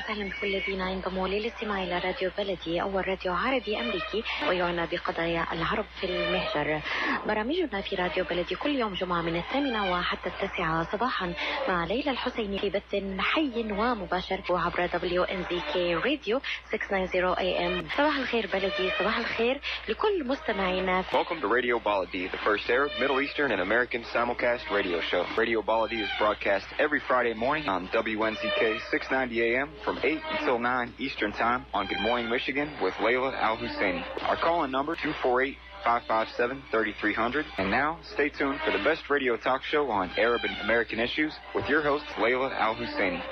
وسهلا بكل الذين ينضموا للاستماع إلى راديو بلدي أول راديو عربي أمريكي ويعنى بقضايا العرب في المهجر. برامجنا في راديو بلدي كل يوم جمعة من 8 وحتى 9 صباحا مع ليلى الحسيني في بث حي ومباشر وعبر wnzk راديو 690 AM. صباح الخير بلدي، صباح الخير لكل مستمعينا. Welcome to Radio Baladi, the first Arab, Middle Eastern, and American simulcast radio show. Radio Baladi is broadcast every Friday morning on WNZK 690 AM from 8 until 9 Eastern Time on Good Morning Michigan with Layla Al-Husseini. Our call-in number 248-557-3300. And now, stay tuned for the best radio talk show on Arab and American issues with your host, Layla Al-Husseini.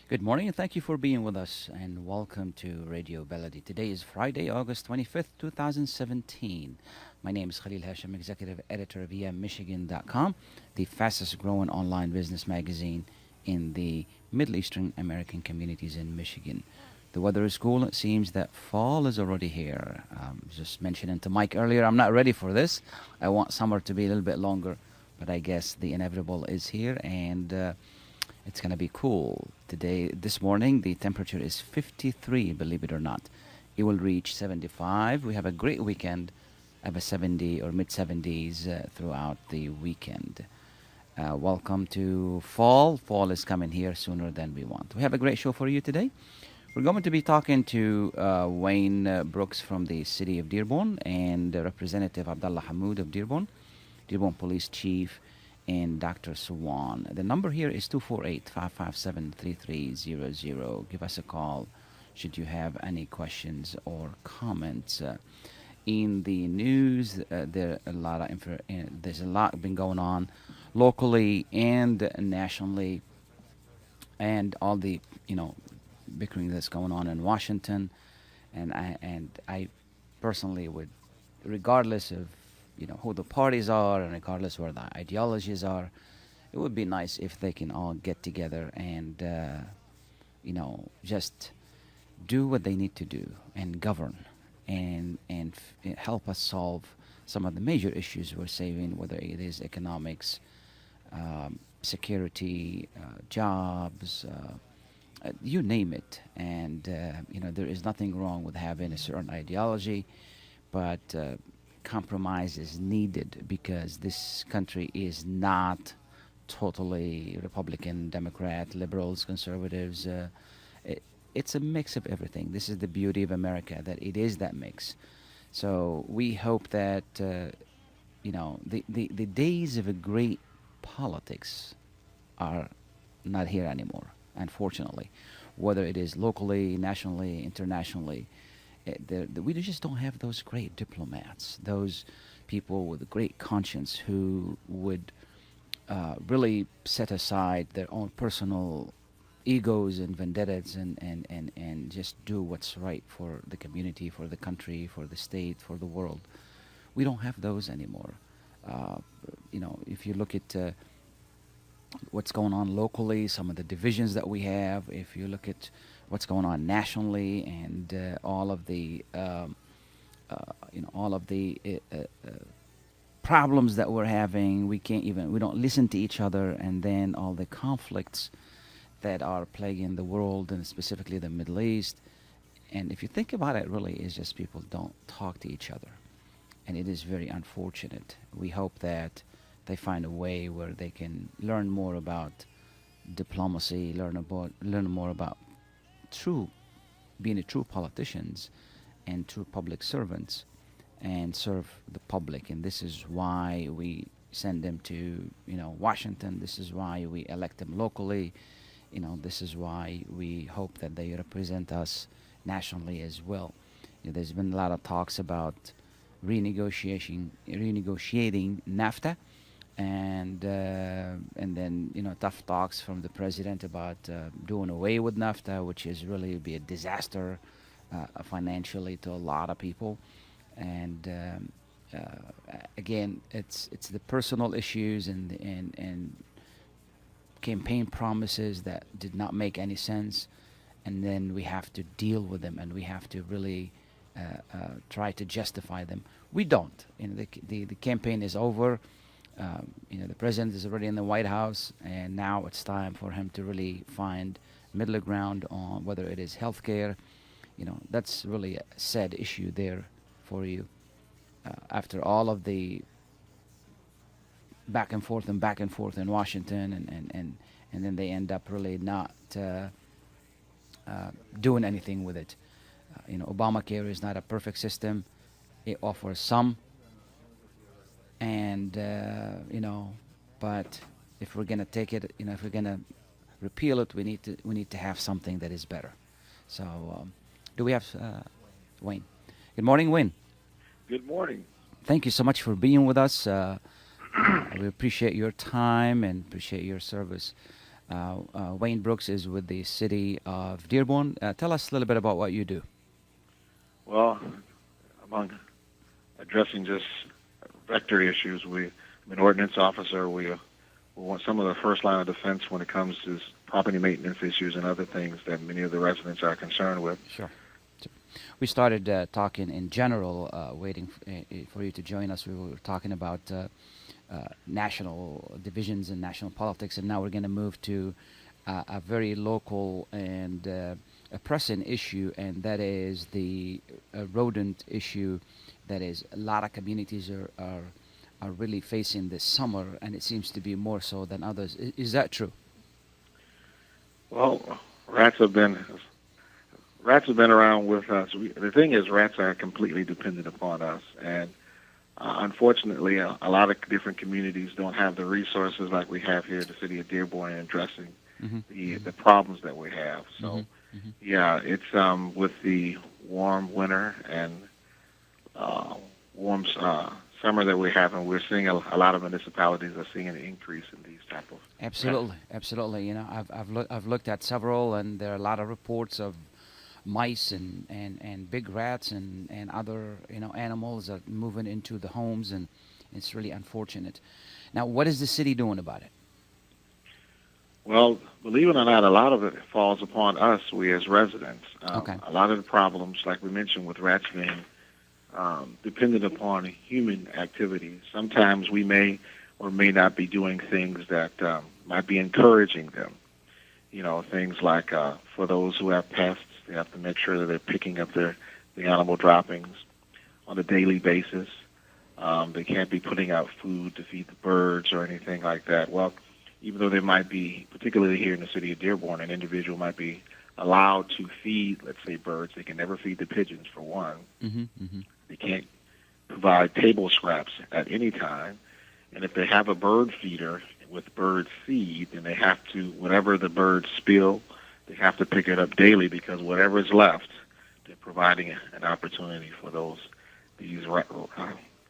Good morning and thank you for being with us and welcome to Radio Baladi. Today is Friday, August 25th, 2017. My name is Khalil Hachem, Executive Editor of wdmv.com, the fastest growing online business magazine in the Middle Eastern American communities in Michigan. The weather is cool. It seems that fall is already here. Just mentioning to Mike earlier, I'm not ready for this. I want summer to be a little bit longer, but I guess the inevitable is here and it's going to be cool. This morning, the temperature is 53, believe it or not. It will reach 75. We have a great weekend of a 70 or mid-70s throughout the weekend. Welcome to fall. Fall is coming here sooner than we want. We have a great show for you today. We're going to be talking to Wayne Brooks from the city of Dearborn and Representative Abdullah Hammoud of Dearborn Police Chief, and Dr. Suwan. The number here is 248-557-3300. Give us a call should you have any questions or comments. In the news, there's a lot been going on locally and nationally, and all the bickering that's going on in Washington. And I personally would, regardless of who the parties are and regardless where the ideologies are, it would be nice if they can all get together and just do what they need to do and govern and help us solve some of the major issues we're saving, whether it is economics, security, jobs, you name it. And there is nothing wrong with having a certain ideology, but compromise is needed because this country is not totally Republican, Democrat, liberals, conservatives. It's a mix of everything. This is the beauty of America, that it is that mix. So we hope that the days of a great politics are not here anymore, unfortunately, whether it is locally, nationally, internationally. We just don't have those great diplomats, those people with a great conscience who would really set aside their own personal egos and vendettas and just do what's right for the community, for the country, for the state, for the world. We don't have those anymore. If you look at what's going on locally, some of the divisions that we have, if you look at what's going on nationally and all of the problems that we're having, we don't listen to each other, and then all the conflicts that are plaguing the world and specifically the Middle East. And if you think about it, really, it's just people don't talk to each other, and it is very unfortunate. We hope that they find a way where they can learn more about diplomacy, learn more about being true politicians and true public servants and serve the public. And this is why we send them to Washington. This is why we elect them locally. This is why we hope that they represent us nationally as well. There's been a lot of talks about renegotiating NAFTA, and then tough talks from the president about doing away with NAFTA, which is really be a disaster financially to a lot of people. And again, it's the personal issues and campaign promises that did not make any sense, and then we have to deal with them, and we have to really try to justify them. We don't. The campaign is over. The president is already in the White House, and now it's time for him to really find middle ground on whether it is healthcare. That's really a sad issue there for you. After all of the back and forth in Washington, and then they end up really not doing anything with it. Obamacare is not a perfect system. It offers some, and but if we're gonna take it, if we're gonna repeal it, we need to have something that is better. So, do we have Wayne? Good morning, Wayne. Good morning. Thank you so much for being with us. We appreciate your time and appreciate your service. Wayne Brooks is with the city of Dearborn. Tell us a little bit about what you do. Well, among addressing just vector issues, I'm an ordinance officer. We want some of the first line of defense when it comes to property maintenance issues and other things that many of the residents are concerned with. Sure. We started talking in general, waiting for you to join us. We were talking about national divisions and national politics, and now we're going to move to a very local and a pressing issue, and that is the rodent issue. That is, a lot of communities are really facing this summer, and it seems to be more so than others. Is that true? Well, rats have been around with us. The thing is, rats are completely dependent upon us, and unfortunately, a lot of different communities don't have the resources like we have here in the city of Dearborn in addressing the problems that we have. So, yeah, it's with the warm winter and warm summer that we're having, we're seeing a lot of municipalities are seeing an increase in these type of. Absolutely. I've looked at several, and there are a lot of reports of mice and big rats and other animals are moving into the homes, and it's really unfortunate. Now, what is the city doing about it? Well, believe it or not, a lot of it falls upon us, we as residents. Okay. A lot of the problems, like we mentioned, with rats being dependent upon human activities. Sometimes we may or may not be doing things that might be encouraging them. Things like for those who have pests, they have to make sure that they're picking up the animal droppings on a daily basis. They can't be putting out food to feed the birds or anything like that. Well, even though there might be, particularly here in the city of Dearborn, an individual might be allowed to feed, let's say, birds. They can never feed the pigeons, for one. They can't provide table scraps at any time. And if they have a bird feeder with bird seed, then they have to, whatever the birds spill, they have to pick it up daily, because whatever is left, they're providing an opportunity for they're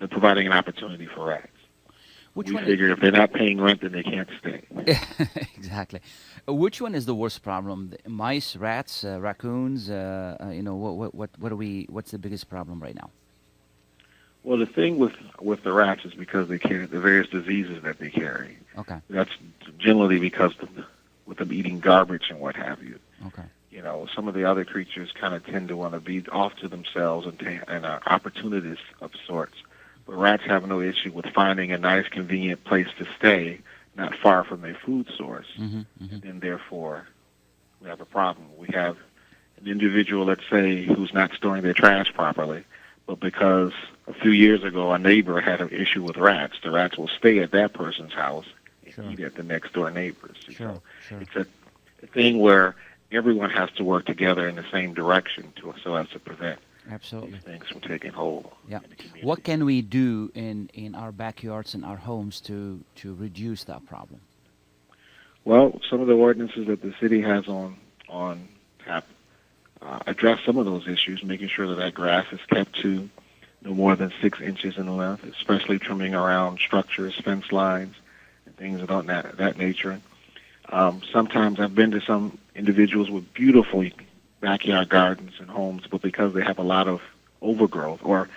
providing an opportunity for rats. We figure if they're not paying rent, then they can't stay. Exactly. Which one is the worst problem? Mice, rats, raccoons? What's the biggest problem right now? Well, the thing with the rats is because they carry the various diseases that they carry. Okay. That's generally because with them eating garbage and what have you. Okay. Some of the other creatures kind of tend to want to be off to themselves and are opportunists of sorts. But rats have no issue with finding a nice, convenient place to stay, not far from their food source. And then, therefore, we have a problem. We have an individual, let's say, who's not storing their trash properly, but because a few years ago a neighbor had an issue with rats, the rats will stay at that person's house and eat at the next-door neighbor's. Sure. It's a thing where everyone has to work together in the same direction so as to prevent Absolutely. these things from taking hold. Yeah. What can we do in our backyards and our homes to reduce that problem? Well, some of the ordinances that the city has on tap address some of those issues, making sure that grass is kept to no more than 6 inches in length, especially trimming around structures, fence lines, and things of that nature. Sometimes I've been to some individuals with beautiful backyard gardens and homes, but because they have a lot of overgrowth or,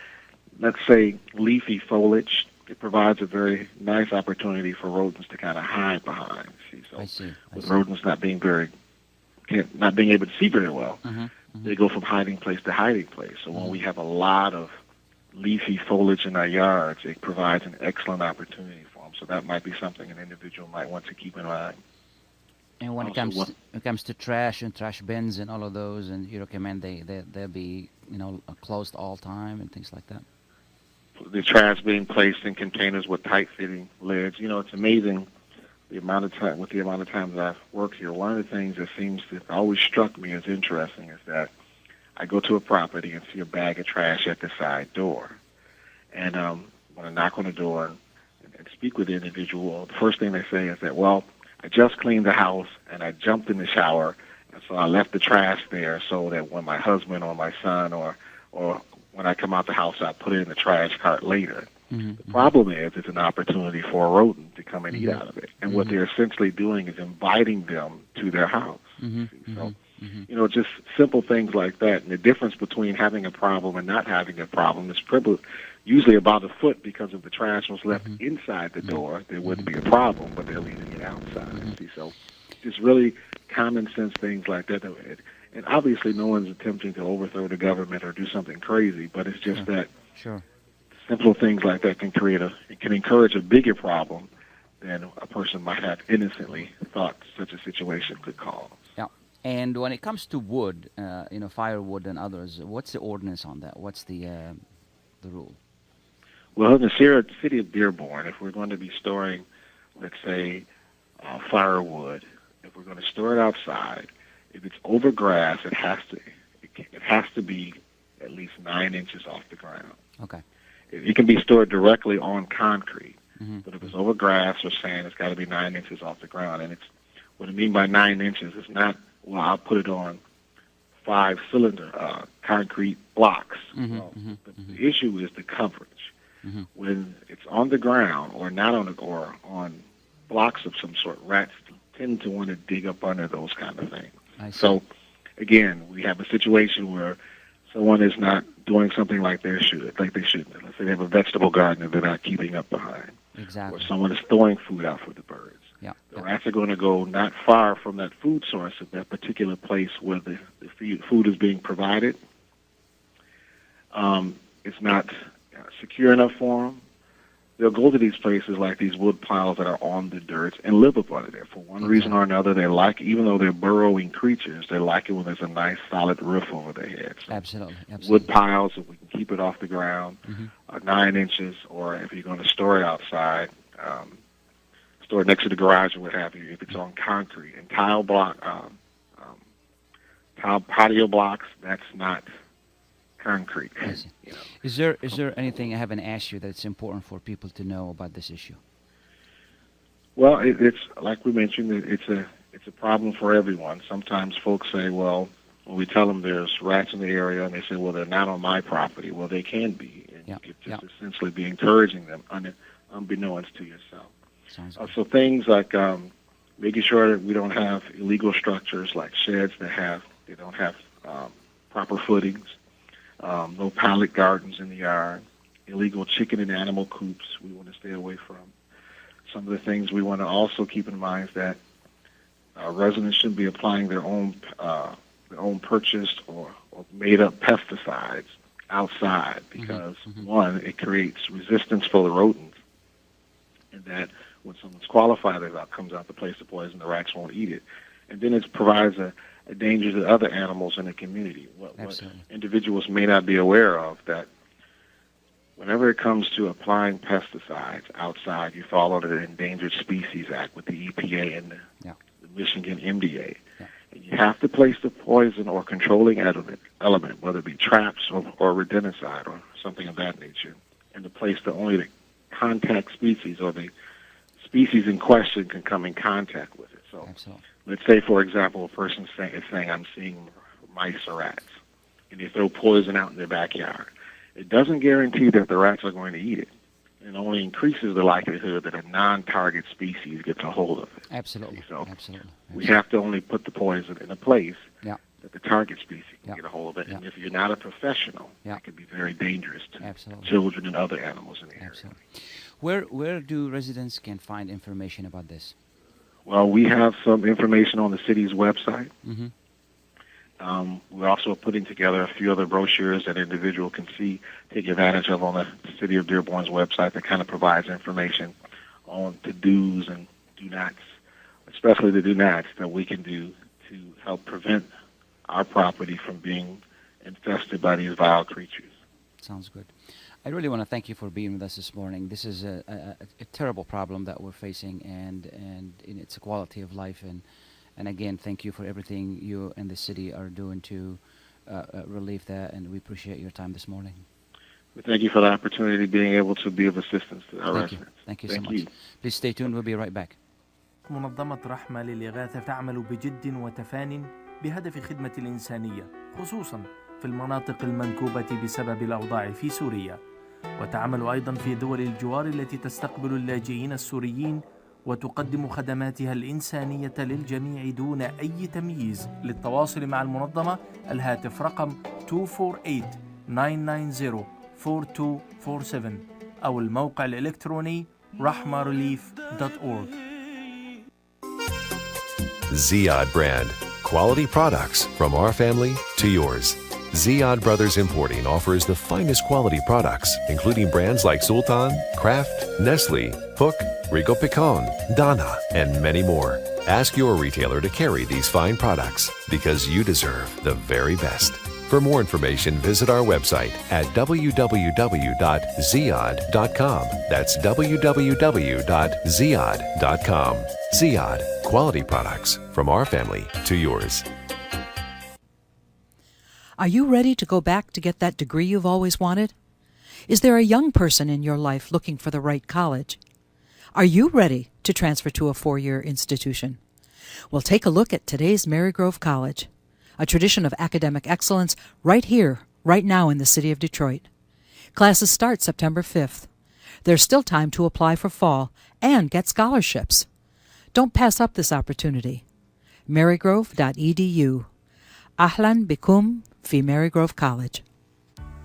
let's say, leafy foliage, it provides a very nice opportunity for rodents to kind of hide behind. I see. With rodents not being able to see very well, they go from hiding place to hiding place. So when we have a lot of leafy foliage in our yards, it provides an excellent opportunity for them. So that might be something an individual might want to keep in mind. And when it comes to trash and trash bins and all of those, and you recommend they be closed all time and things like that. The trash being placed in containers with tight-fitting lids. It's amazing the amount of time that I've worked here. One of the things that seems to always struck me as interesting is that I go to a property and see a bag of trash at the side door, and when I knock on the door and speak with the individual, the first thing they say is that, well, I just cleaned the house and I jumped in the shower, and so I left the trash there so that when my husband or my son or when I come out the house, I put it in the trash cart later. Mm-hmm. The problem is it's an opportunity for a rodent to come and eat out of it. And what they're essentially doing is inviting them to their house. Mm-hmm. So, just simple things like that. And the difference between having a problem and not having a problem is usually about a foot, because if the trash was left inside the door, there wouldn't be a problem, but they're leaving it outside. See? So just really common sense things like that. And obviously no one's attempting to overthrow the government or do something crazy, but it's just that simple things like that can encourage a bigger problem than a person might have innocently thought such a situation could cause. Yeah. And when it comes to wood, firewood and others, what's the ordinance on that? What's the rule? Well, in the city of Dearborn, if we're going to be storing, let's say, firewood, if we're going to store it outside, if it's over grass, it has to be at least 9 inches off the ground. Okay. It can be stored directly on concrete, but if it's over grass or sand, it's got to be 9 inches off the ground. And what I mean by 9 inches is not, well, I'll put it on 5-cylinder concrete blocks. The issue is the coverage. When it's on the ground or not or on blocks of some sort, rats tend to want to dig up under those kind of things. So, again, we have a situation where someone is not doing something like they should. Let's say they have a vegetable garden and they're not keeping up behind. Exactly. Or someone is throwing food out for the birds. The rats are going to go not far from that food source of that particular place where the food is being provided. It's not secure enough for them. They'll go to these places like these wood piles that are on the dirt and live up under there. For one reason or another, even though they're burrowing creatures, they like it when there's a nice solid roof over their heads. So Absolutely. Wood piles, if we can keep it off the ground, 9 inches, or if you're going to store it outside, store it next to the garage or what have you, if it's on concrete. And tile patio blocks, that's not concrete. Is there anything I haven't asked you that's important for people to know about this issue? Well, it's like we mentioned, it's a problem for everyone. Sometimes folks say, well, when we tell them there's rats in the area, and they say, well, they're not on my property. Well, they can be, and you could just essentially be encouraging them unbeknownst to yourself. So things like making sure that we don't have illegal structures like sheds that don't have proper footings. No pallet gardens in the yard, illegal chicken and animal coops we want to stay away from. Some of the things we want to also keep in mind is that residents shouldn't be applying their own purchased or made-up pesticides outside because, one, it creates resistance for the rodents, and that when someone's qualified it comes out to place the poison, the rats won't eat it. And then it provides a danger to other animals in the community. What individuals may not be aware of, that whenever it comes to applying pesticides outside, you fall under the Endangered Species Act with the EPA and the Michigan MDA. And you have to place the poison or controlling element, whether it be traps or rodenticide or something of that nature, and to place only the contact species or the species in question can come in contact with it. So let's say, for example, a person is saying, I'm seeing mice or rats, and they throw poison out in their backyard. It doesn't guarantee that the rats are going to eat it. It only increases the likelihood that a non-target species gets a hold of it. Absolutely. So we have to only put the poison in a place that the target species can get a hold of it. And if you're not a professional, it can be very dangerous to children and other animals in the area. Where do residents can find information about this? Well, we have some information on the city's website. We're also putting together a few other brochures that an individual can take advantage of on the City of Dearborn's website that kind of provides information on the do's and do-nots, especially the do-nots that we can do to help prevent our property from being infested by these vile creatures. Sounds good. I really want to thank you for being with us this morning. This is a terrible problem that we're facing, and it's a quality of life. And again, thank you for everything you and the city are doing to relieve that, and we appreciate your time this morning. Thank you for the opportunity, being able to be of assistance to our residents. Thank you so much. Please stay tuned. We'll be right back. منظمة رحمة للإغاثة تعمل بجد وتفان بهدف خدمة الإنسانية، خصوصا في المناطق المنكوبة بسبب الأوضاع في سوريا، وتعمل أيضا في دول الجوار التي تستقبل اللاجئين السوريين وتقدم خدماتها الإنسانية للجميع دون أي تمييز. للتواصل مع المنظمة الهاتف رقم 248-990-4247 أو الموقع الإلكتروني rahmarelief.org. Ziyad brand. Quality products from our family to yours. Ziyad Brothers Importing offers the finest quality products, including brands like Sultan, Kraft, Nestle, Hook, Rico Picon, Dana, and many more. Ask your retailer to carry these fine products because you deserve the very best. For more information, visit our website at www.ziyad.com. That's www.ziyad.com. Ziyad, quality products from our family to yours. Are you ready to go back to get that degree you've always wanted? Is there a young person in your life looking for the right college? Are you ready to transfer to a 4-year institution? Well, take a look at today's Marygrove College, a tradition of academic excellence right here, right now in the city of Detroit. Classes start September 5th. There's still time to apply for fall and get scholarships. Don't pass up this opportunity. marygrove.edu. Ahlan bikum fi Marygrove College.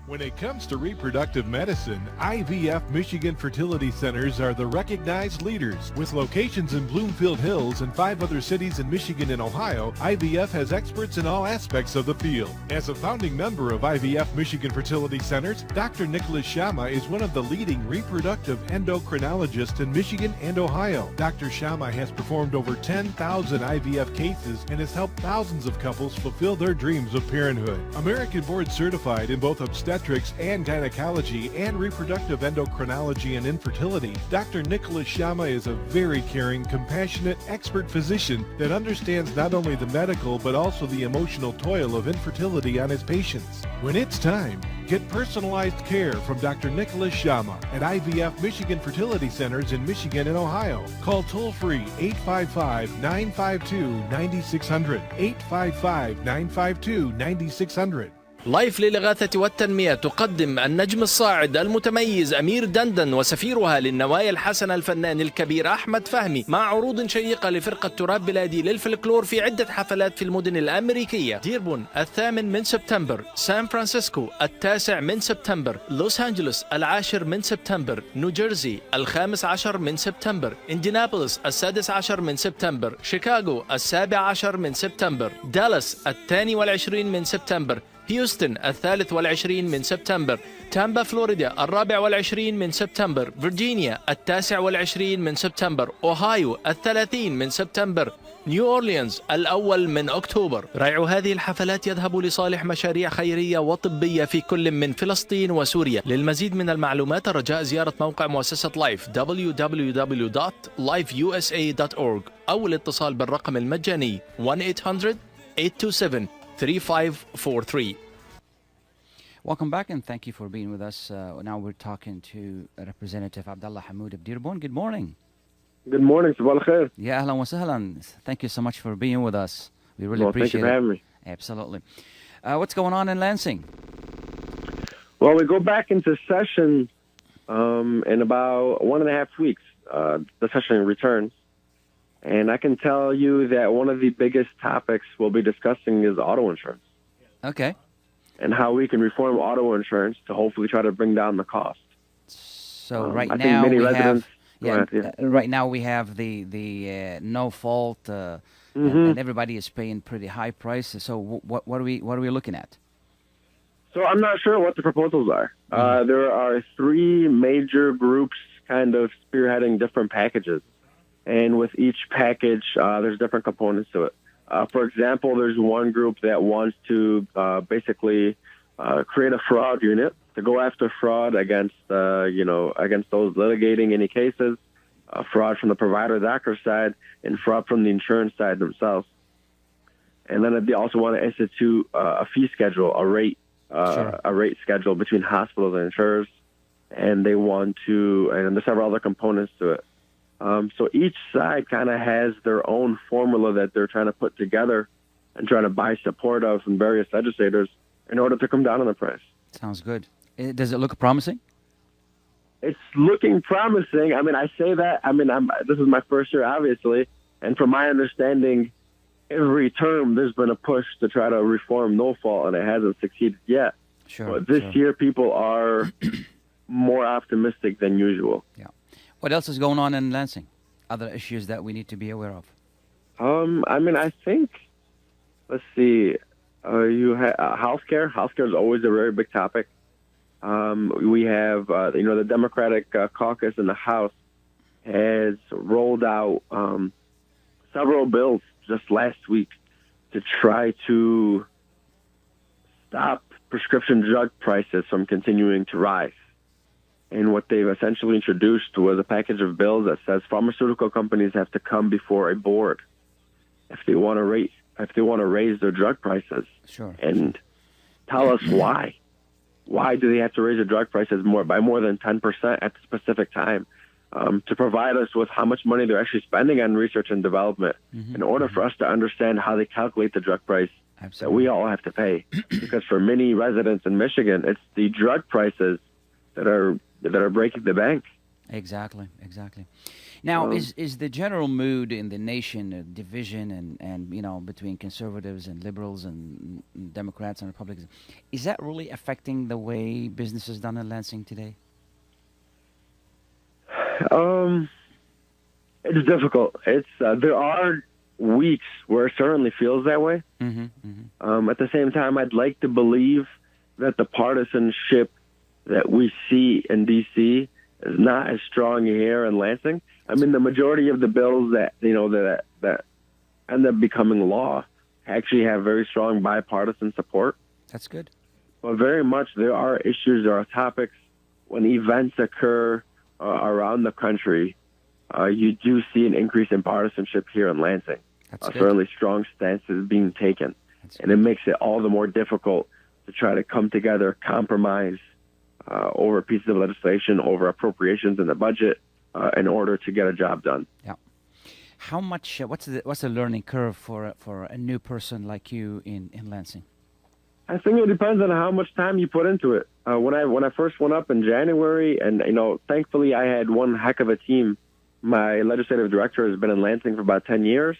When it comes to reproductive medicine, IVF Michigan Fertility Centers are the recognized leaders. With locations in Bloomfield Hills and 5 other cities in Michigan and Ohio, IVF has experts in all aspects of the field. As a founding member of IVF Michigan Fertility Centers, Dr. Nicholas Shama is one of the leading reproductive endocrinologists in Michigan and Ohio. Dr. Shama has performed over 10,000 IVF cases and has helped thousands of couples fulfill their dreams of parenthood. American board certified in both obstetrics and gynecology and reproductive endocrinology and infertility, Dr. Nicholas Shama is a very caring, compassionate, expert physician that understands not only the medical but also the emotional toil of infertility on his patients. When it's time, get personalized care from Dr. Nicholas Shama at IVF Michigan Fertility Centers in Michigan and Ohio. Call toll-free 855-952-9600, 855-952-9600. لايف للإغاثة والتنمية تقدم النجم الصاعد المتميز أمير دندن وسفيرها للنوايا الحسنة الفنان الكبير أحمد فهمي مع عروض شيقة لفرقة تراب بلادي للفلكلور في عدة حفلات في المدن الأمريكية. ديربون 8 سبتمبر، سان فرانسيسكو 9 سبتمبر، لوس أنجلوس 10 سبتمبر، نيوجيرسي 15 سبتمبر، إنديانابوليس 16 سبتمبر، شيكاغو 17 سبتمبر، دالاس 22 سبتمبر، هيوستن 23 سبتمبر، تامبا فلوريدا 24 سبتمبر، فيرجينيا 29 سبتمبر، أوهايو 30 سبتمبر، نيو أورليانز 1 أكتوبر. ريع هذه الحفلات يذهب لصالح مشاريع خيرية وطبية في كل من فلسطين وسوريا. للمزيد من المعلومات رجاء زيارة موقع مؤسسة لايف www.lifeusa.org أو الاتصال بالرقم المجاني 1-800-827-3543. Welcome back, and thank you for being with us. Now we're talking to Representative Abdullah Hammoud of Dearborn. Good morning. Good morning. Sabah al-khair. Yeah, ahlan wa sahlan. Thank you so much for being with us. We really appreciate it. Thank you for having me. Absolutely. What's going on in Lansing? Well, we go back into session in about 1.5 weeks. The session returns. And I can tell you that one of the biggest topics we'll be discussing is auto insurance. Okay. And how we can reform auto insurance to hopefully try to bring down the cost. So right now we have, Yeah. Go ahead, Right now we have the no fault, and everybody is paying pretty high prices. So what are we looking at? So I'm not sure what the proposals are. There are three major groups kind of spearheading different packages. And with each package, there's different components to it. For example, there's one group that wants to basically create a fraud unit to go after fraud against those litigating any cases, fraud from the provider doctor side, and fraud from the insurance side themselves. And then they also want to institute a fee schedule, a rate schedule between hospitals and insurers. And they want to, and there's several other components to it. So each side kind of has their own formula that they're trying to put together and trying to buy support of from various legislators in order to come down on the price. Sounds good. Does it look promising? It's looking promising. I mean, I say that. I mean, this is my first year, obviously, and from my understanding, every term there's been a push to try to reform no fault, and it hasn't succeeded yet. Sure. But this year, people are more optimistic than usual. Yeah. What else is going on in Lansing? Other issues that we need to be aware of? I mean, I think, let's see, you have healthcare. Healthcare is always a very big topic. We have, the Democratic caucus in the House has rolled out several bills just last week to try to stop prescription drug prices from continuing to rise. And what they've essentially introduced was a package of bills that says pharmaceutical companies have to come before a board if they want to raise their drug prices. Sure. And tell us why. Why do they have to raise their drug prices by more than 10% at a specific time? To provide us with how much money they're actually spending on research and development in order for us to understand how they calculate the drug price that we all have to pay. Because for many residents in Michigan, it's the drug prices that are breaking the bank. Exactly. Now, is the general mood in the nation a division and between conservatives and liberals and Democrats and Republicans? Is that really affecting the way business is done in Lansing today? It's difficult. There are weeks where it certainly feels that way. At the same time, I'd like to believe that the partisanship that we see in D.C. is not as strong here in Lansing. I mean, the majority of the bills that end up becoming law actually have very strong bipartisan support. That's good. But very much there are issues, there are topics when events occur around the country. You do see an increase in partisanship here in Lansing. Certainly strong stances being taken. And it makes it all the more difficult to try to come together, compromise over pieces of legislation, over appropriations in the budget in order to get a job done. Yeah. How much? What's the learning curve for a new person like you in Lansing? I think it depends on how much time you put into it. When I first went up in January, and thankfully I had one heck of a team. My legislative director has been in Lansing for about 10 years,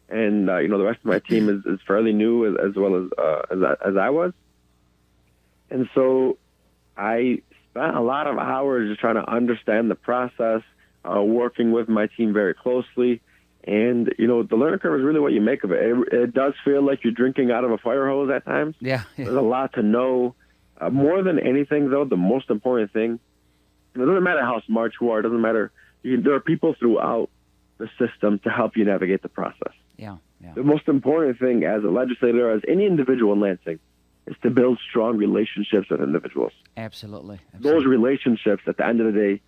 and the rest of my team is fairly new as well as I was. And so I spent a lot of hours just trying to understand the process, working with my team very closely. And, the learning curve is really what you make of it. It does feel like you're drinking out of a fire hose at times. Yeah. There's a lot to know. More than anything, though, the most important thing, it doesn't matter how smart you are. It doesn't matter. There are people throughout the system to help you navigate the process. Yeah. The most important thing as a legislator, as any individual in Lansing, is to build strong relationships with individuals. Absolutely. Those relationships, at the end of the day,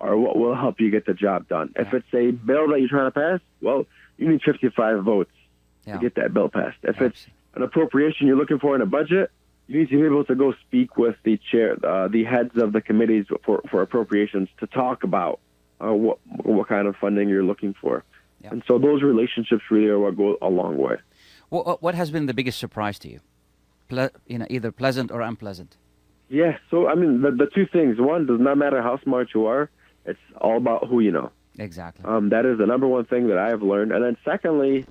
are what will help you get the job done. Yeah. If it's a bill that you're trying to pass, well, you need 55 votes to get that bill passed. If it's an appropriation you're looking for in a budget, you need to be able to go speak with the chair, the heads of the committees for appropriations to talk about what kind of funding you're looking for. Yeah. And so those relationships really are what go a long way. What has been the biggest surprise to you? Either pleasant or unpleasant? Yeah, so I mean, the two things. One, does not matter how smart you are. It's all about who you know. Exactly. That is the number one thing that I have learned. And then secondly,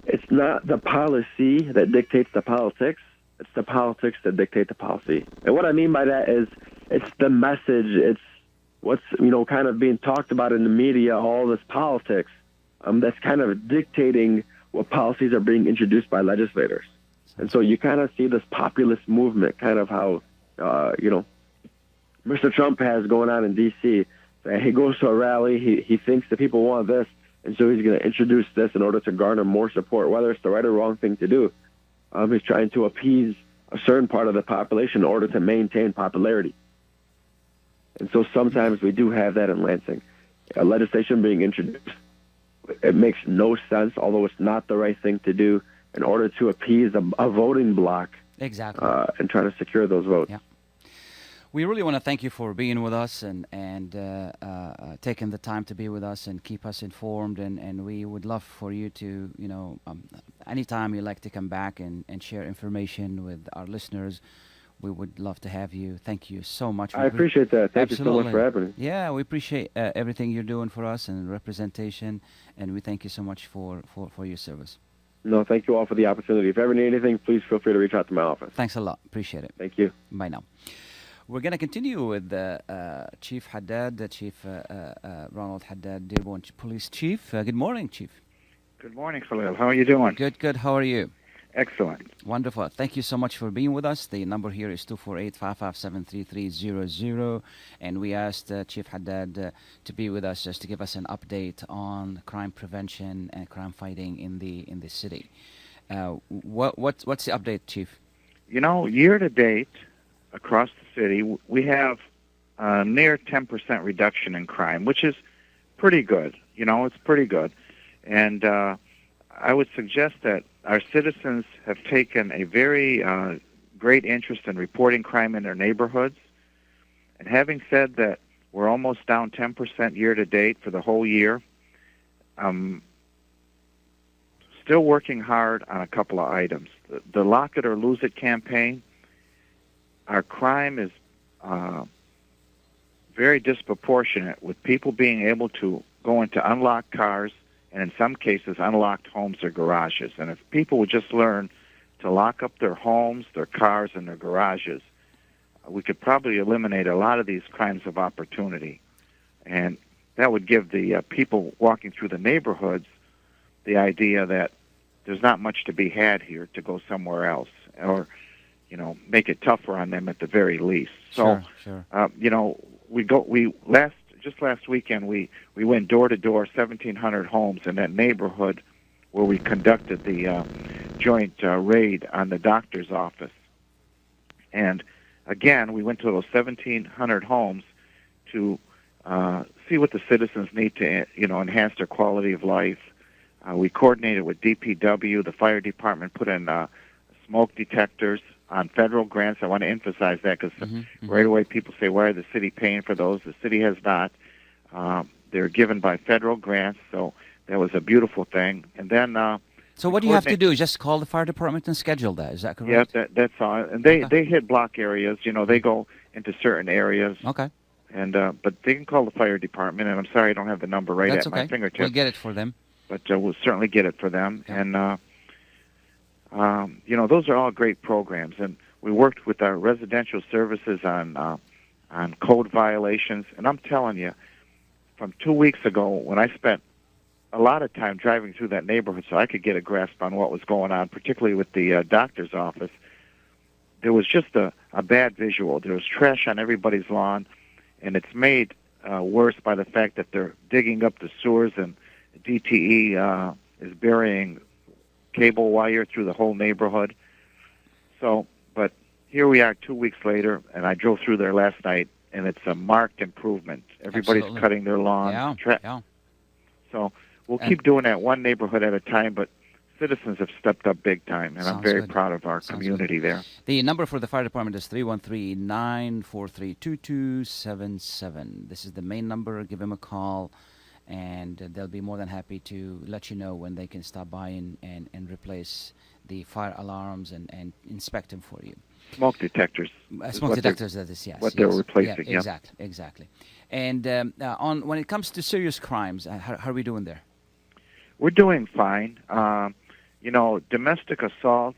it's not the policy that dictates the politics. It's the politics that dictate the policy. And what I mean by that is it's the message. It's what's kind of being talked about in the media, all this politics, that's kind of dictating what policies are being introduced by legislators. And so you kind of see this populist movement, kind of how Mr. Trump has going on in D.C. He goes to a rally, he thinks that people want this, and so he's going to introduce this in order to garner more support, whether it's the right or wrong thing to do. He's trying to appease a certain part of the population in order to maintain popularity. And so sometimes we do have that in Lansing. Legislation being introduced, it makes no sense, although it's not the right thing to do in order to appease a voting bloc. Exactly. And try to secure those votes. Yeah. We really want to thank you for being with us and taking the time to be with us and keep us informed. And we would love for you to, anytime you like to come back and share information with our listeners, we would love to have you. Thank you so much. I appreciate that. Thank Absolutely. you so much for having me. Yeah, we appreciate everything you're doing for us and representation, and we thank you so much for your service. No, thank you all for the opportunity. If you ever need anything, please feel free to reach out to my office. Thanks a lot. Appreciate it. Thank you. Bye now. We're going to continue with Chief Haddad, Chief Ronald Haddad, Dearborn Police Chief. Good morning, Chief. Good morning, Khalil. How are you doing? Good. How are you? Excellent. Wonderful. Thank you so much for being with us. The number here is 248-557-3300, and we asked Chief Haddad to be with us just to give us an update on crime prevention and crime fighting in the city. What's the update, Chief? Year to date, across the city, we have a near 10% reduction in crime, which is pretty good. It's pretty good. And I would suggest that our citizens have taken a very great interest in reporting crime in their neighborhoods. And having said that, we're almost down 10% year to date for the whole year. Still working hard on a couple of items. The Lock It or Lose It campaign, our crime is very disproportionate, with people being able to go into unlocked cars and in some cases unlocked homes or garages. And if people would just learn to lock up their homes, their cars, and their garages, we could probably eliminate a lot of these crimes of opportunity. And that would give the people walking through the neighborhoods the idea that there's not much to be had here, to go somewhere else, or make it tougher on them at the very least. So, sure. Just last weekend, we went door to door, 1,700 homes in that neighborhood where we conducted the joint raid on the doctor's office. And again, we went to those 1,700 homes to see what the citizens need to, enhance their quality of life. We coordinated with DPW, the fire department, put in smoke detectors on federal grants. I want to emphasize that because right away people say, why are the city paying for those? The city has not. They're given by federal grants, so that was a beautiful thing. And then... so what do you have to do? Just call the fire department and schedule that. Is that correct? Yeah, that's all. And they hit block areas. They go into certain areas. Okay. And but they can call the fire department, and I'm sorry I don't have the number right That's at okay. my fingertips. We'll get it for them. But we'll certainly get it for them. Yeah. And, those are all great programs. And we worked with our residential services on code violations. And I'm telling you, from 2 weeks ago, when I spent a lot of time driving through that neighborhood so I could get a grasp on what was going on, particularly with the doctor's office, there was just a bad visual. There was trash on everybody's lawn, and it's made worse by the fact that they're digging up the sewers, and DTE is burying cable wire through the whole neighborhood. So, but here we are 2 weeks later, and I drove through there last night, and it's a marked improvement. Everybody's Absolutely. cutting their lawn. Yeah. So we'll keep doing that one neighborhood at a time, but citizens have stepped up big time, and I'm very proud of our community there. The number for the fire department is 313-943-2277. This is the main number. Give them a call, and they'll be more than happy to let you know when they can stop by and replace the fire alarms and inspect them for you. Smoke detectors. Smoke detectors, that is, yes. What they're replacing, yeah. Exactly. And when it comes to serious crimes, how are we doing there? We're doing fine. Domestic assault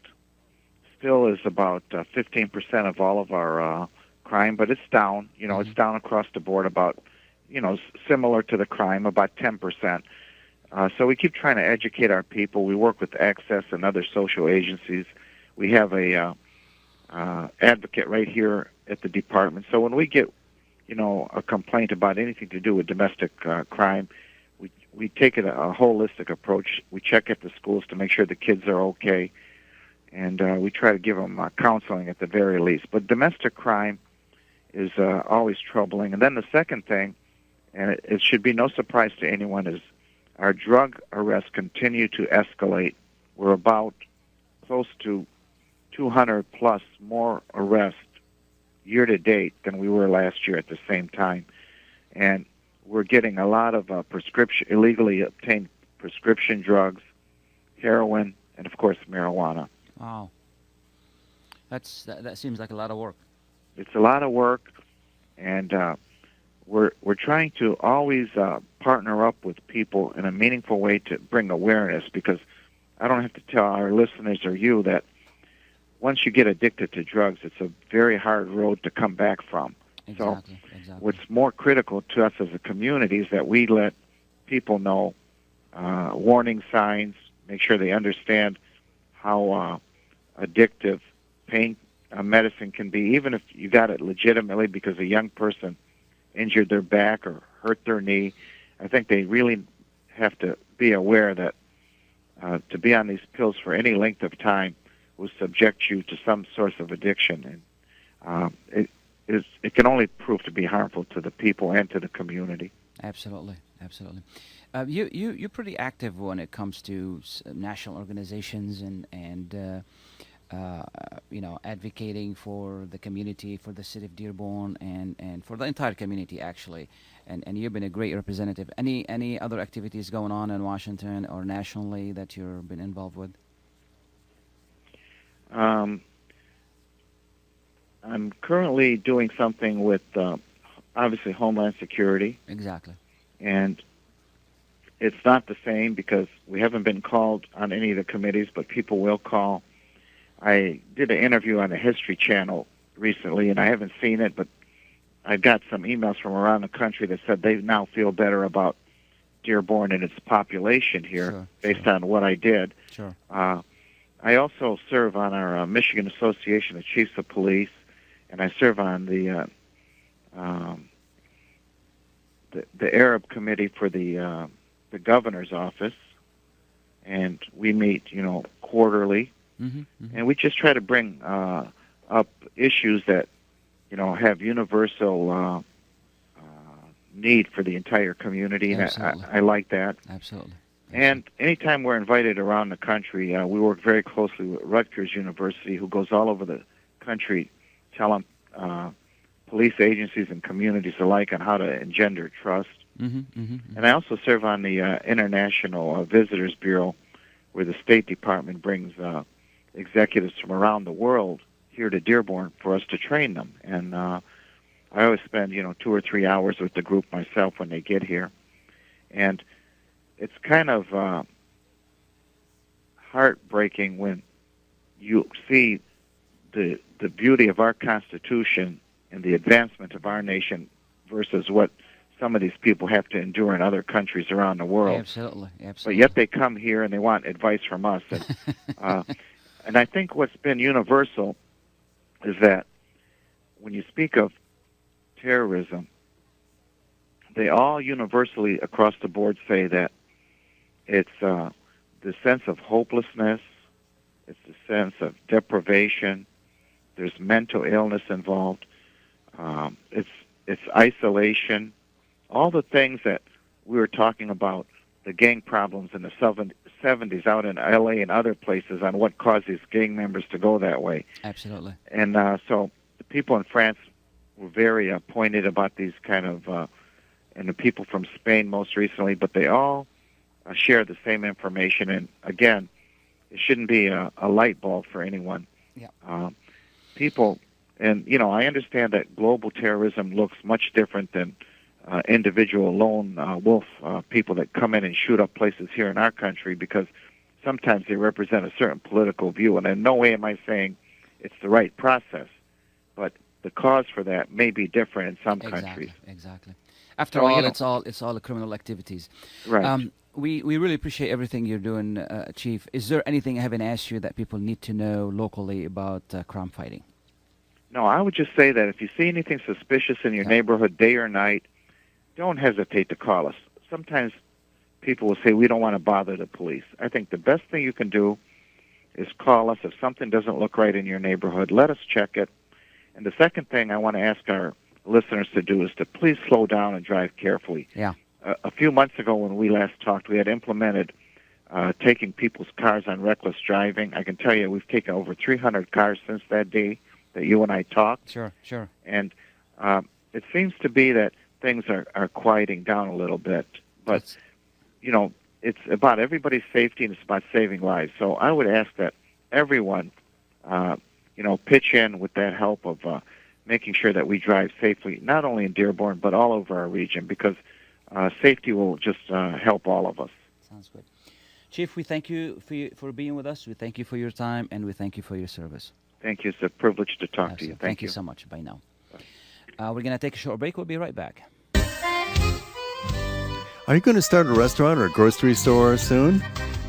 still is about 15% of all of our crime, but it's down. It's down across the board about similar to the crime, about 10%. So we keep trying to educate our people. We work with Access and other social agencies. We have a advocate right here at the department. So when we get, a complaint about anything to do with domestic crime, we take it a holistic approach. We check at the schools to make sure the kids are okay, and we try to give them counseling at the very least. But domestic crime is always troubling. And then the second thing, and it should be no surprise to anyone, is our drug arrests continue to escalate. We're about close to 200 plus more arrests year to date than we were last year at the same time. And we're getting a lot of illegally obtained prescription drugs, heroin, and of course marijuana. Wow. That seems like a lot of work. It's a lot of work, and we're trying to always partner up with people in a meaningful way to bring awareness, because I don't have to tell our listeners or you that once you get addicted to drugs, it's a very hard road to come back from. Exactly. What's more critical to us as a community is that we let people know warning signs, make sure they understand how addictive pain medicine can be, even if you got it legitimately because a young person injured their back or hurt their knee. I think they really have to be aware that to be on these pills for any length of time will subject you to some source of addiction, and it can only prove to be harmful to the people and to the community. Absolutely. You're pretty active when it comes to national organizations and advocating for the community, for the city of Dearborn, and for the entire community, actually. And you've been a great representative. Any other activities going on in Washington or nationally that you've been involved with? I'm currently doing something with, obviously, Homeland Security. Exactly. And it's not the same because we haven't been called on any of the committees, but people will call. I did an interview on the History Channel recently, and I haven't seen it, but I got some emails from around the country that said they now feel better about Dearborn and its population here based on what I did. Sure. I also serve on our Michigan Association of Chiefs of Police, and I serve on the Arab Committee for the governor's office, and we meet, quarterly, and we just try to bring up issues that, have universal need for the entire community, and I like that. Absolutely. And anytime we're invited around the country, we work very closely with Rutgers University, who goes all over the country telling police agencies and communities alike on how to engender trust. And I also serve on the International Visitors Bureau, where the State Department brings executives from around the world here to Dearborn for us to train them. And I always spend, 2 or 3 hours with the group myself when they get here. And it's kind of heartbreaking when you see the beauty of our Constitution and the advancement of our nation versus what some of these people have to endure in other countries around the world. Absolutely. But yet they come here and they want advice from us. And, and I think what's been universal is that when you speak of terrorism, they all universally across the board say that it's the sense of hopelessness, it's the sense of deprivation, there's mental illness involved, it's isolation, all the things that we were talking about, the gang problems in the 70s out in L.A. and other places on what caused these gang members to go that way. Absolutely. And so the people in France were very pointed about these kind of, and the people from Spain most recently, but they all share the same information. And again, it shouldn't be a light bulb for anyone. Yeah. People, and I understand that global terrorism looks much different than individual lone wolf people that come in and shoot up places here in our country, because sometimes they represent a certain political view. And in no way am I saying it's the right process, but the cause for that may be different in some countries. Exactly. After So, all, it's all criminal activities. Right. We really appreciate everything you're doing, Chief. Is there anything I haven't asked you that people need to know locally about crime fighting? No, I would just say that if you see anything suspicious in your neighborhood, day or night, don't hesitate to call us. Sometimes people will say, we don't want to bother the police. I think the best thing you can do is call us. If something doesn't look right in your neighborhood, let us check it. And the second thing I want to ask our listeners to do is to please slow down and drive carefully. Yeah. A few months ago when we last talked, we had implemented taking people's cars on reckless driving. I can tell you we've taken over 300 cars since that day that you and I talked. Sure. And it seems to be that things are quieting down a little bit. But, it's about everybody's safety and it's about saving lives. So I would ask that everyone, pitch in with that help of making sure that we drive safely, not only in Dearborn, but all over our region, because safety will just help all of us. Sounds good. Chief, we thank you for being with us. We thank you for your time, and we thank you for your service. Thank you. It's a privilege to talk to you. Thank you so much. Bye now. We're going to take a short break. We'll be right back. Are you going to start a restaurant or grocery store soon?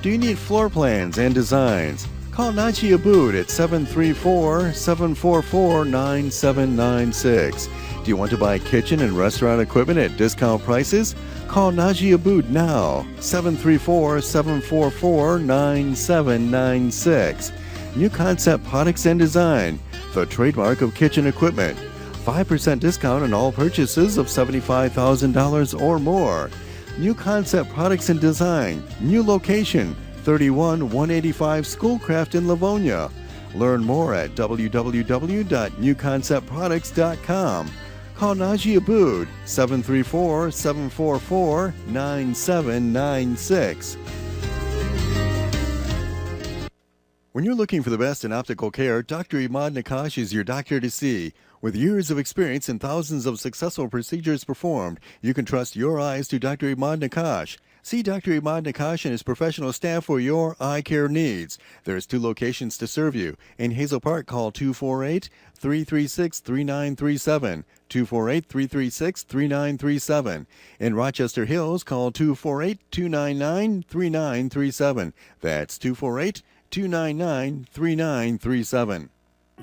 Do you need floor plans and designs? Call Naji Abood at 734-744-9796. Do you want to buy kitchen and restaurant equipment at discount prices? Call Naji Abood now, 734-744-9796. New Concept Products and Design, the trademark of kitchen equipment. 5% discount on all purchases of $75,000 or more. New Concept Products and Design, new location, 31185 Schoolcraft in Livonia. Learn more at www.newconceptproducts.com. Call Naji Abood, 734-744-9796. When you're looking for the best in optical care, Dr. Imad Nakash is your doctor to see. With years of experience and thousands of successful procedures performed, you can trust your eyes to Dr. Imad Nakash. See Dr. Imad Nakash and his professional staff for your eye care needs. There's 2 locations to serve you. In Hazel Park, call 248-336-3937. 248-336-3937. In Rochester Hills, call 248-299-3937. That's 248-299-3937.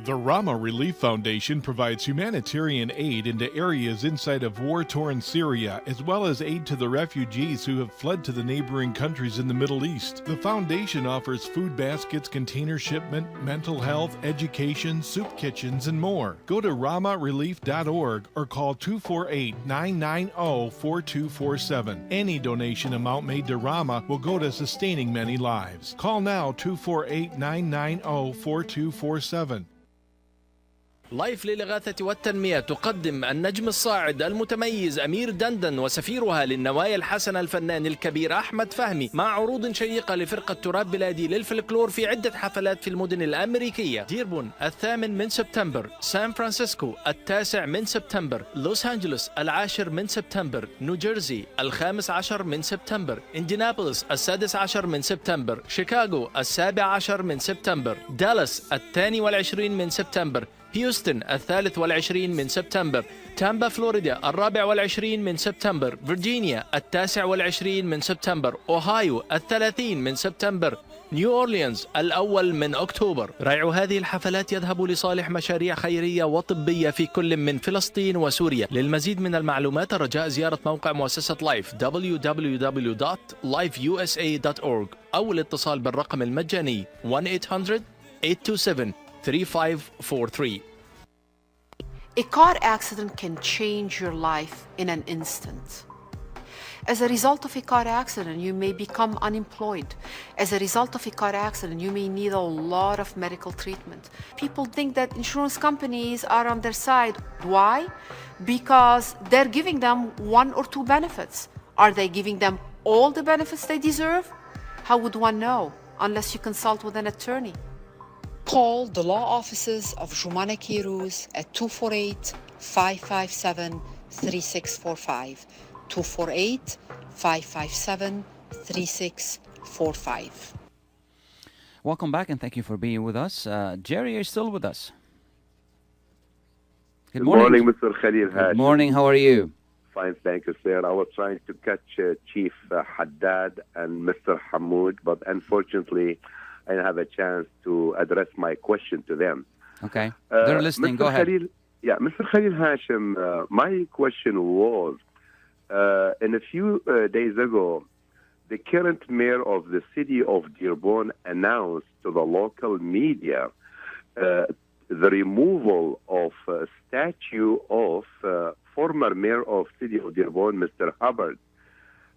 The Rama Relief Foundation provides humanitarian aid into areas inside of war-torn Syria, as well as aid to the refugees who have fled to the neighboring countries in the Middle East. The foundation offers food baskets, container shipment, mental health, education, soup kitchens, and more. Go to ramarelief.org or call 248-990-4247. Any donation amount made to Rama will go to sustaining many lives. Call now 248-990-4247. لايف للإغاثة والتنمية تقدم النجم الصاعد المتميز أمير دندن وسفيرها للنوايا الحسنة الفنان الكبير أحمد فهمي مع عروض شيقة لفرقة تراب بلادي للفلكلور في عدة حفلات في المدن الأمريكية. ديربون 8 من سبتمبر، سان فرانسيسكو 9 من سبتمبر، لوس أنجلوس 10 من سبتمبر، نيوجيرسي 15 من سبتمبر، إنديانابوليس 16 من سبتمبر، شيكاغو 17 من سبتمبر، دالاس 22 من سبتمبر، هيوستن 23 من سبتمبر، تامبا فلوريدا 24 من سبتمبر، فيرجينيا 29 من سبتمبر، أوهايو 30 من سبتمبر، نيو أورليانز 1 من أكتوبر. ريع هذه الحفلات يذهب لصالح مشاريع خيرية وطبية في كل من فلسطين وسوريا. للمزيد من المعلومات رجاء زيارة موقع مؤسسة لايف www.lifeusa.org أو الاتصال بالرقم المجاني 1-800-827-3543. A car accident can change your life in an instant. As a result of a car accident, you may become unemployed. As a result of a car accident, you may need a lot of medical treatment. People think that insurance companies are on their side. Why? Because they're giving them 1 or 2 benefits. Are they giving them all the benefits they deserve? How would one know unless you consult with an attorney? Call the law offices of Jumana Kiruz at 248-557-3645. 248-557-3645. Welcome back and thank you for being with us. Jerry, are you still with us? Good morning, Mr. Khalil Hachem. Good morning. How are you? fine, thank you, sir. I was trying to catch Chief Haddad and Mr. Hammoud, but unfortunately, I didn't have a chance to address my question to them. Okay. They're listening. Go ahead. Mr. Khalil Hachem, my question was, in a few days ago, the current mayor of the city of Dearborn announced to the local media the removal of a statue of former mayor of city of Dearborn, Mr. Hubbard.